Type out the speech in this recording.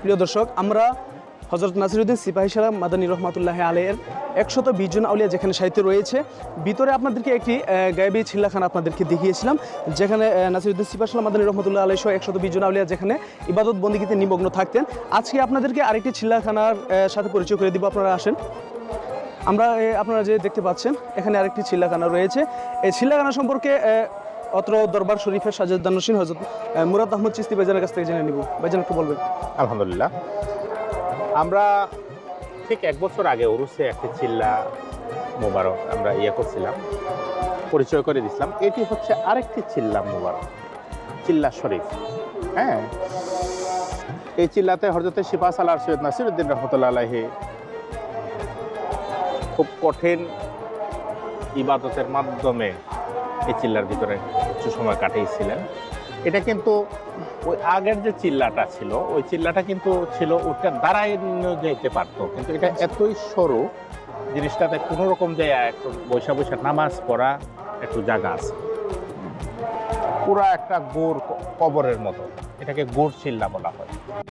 প্রিয় দর্শক, আমরা হযরত নাসিরউদ্দিন সিপাহী সালাম মাদানী রহমাতুল্লাহ আলাইহির 120 জন আউলিয়া যেখানে সাহিত্য রয়েছে, ভিতরে আপনাদেরকে একটি গায়েবী ছিল্লাখানা আপনাদেরকে দেখিয়েছিলাম, যেখানে নাসিরউদ্দিন সিপাহী সালাম মাদানী রহমাতুল্লাহ আলাইহি সহ 120 জন আউলিয়া যেখানে ইবাদত বন্দেগীতে নিমগ্ন থাকতেন। আজকে আপনাদেরকে আরেকটি ছিল্লাখানার সাথে পরিচয় করে দিব। আপনারা আসেন। আমরা আপনারা যে দেখতে পাচ্ছেন এখানে আরেকটি ছিল্লাখানা রয়েছে। এই ছিল্লাখানা সম্পর্কে অত্র দরবার শরীফের সাজেদান নশীন হযরত মুরাদ আহমদ চিশতি ভাইজানের কাছ থেকে জেনে নিব। ভাইজান একটু বলবেন। আলহামদুলিল্লাহ, আমরা ঠিক 1 বছর আগে উরুসে একটি চিল্লা মোবারক আমরা করছিলাম, পরিচয় করে দিছিলাম। এটি হচ্ছে আরেকটি চিল্লা মোবারক, চিল্লা শরীফ। হ্যাঁ, এই চিল্লাতে হযরত সিপাহ সালার সৈয়দ নাসিরউদ্দিন রহমতুল্লাহ আলাইহি খুব কঠিন ইবাদতের মাধ্যমে এই চিল্লার ভিতরে কিছু সময় কাটিয়েছিলেন। এটা কিন্তু ওই আগের যে চিল্লাটা ছিল, ওই চিল্লাটা কিন্তু ছিল ওটা দাঁড়ায় যেতে পারতো, কিন্তু এটা এতই সরু, জিনিসটাতে কোনো রকম যে একটু বৈশা বৈশা নামাজ পড়া একটু জায়গা আছে। পুরা একটা গোড় কবরের মতো, এটাকে গোড় চিল্লা বলা হয়।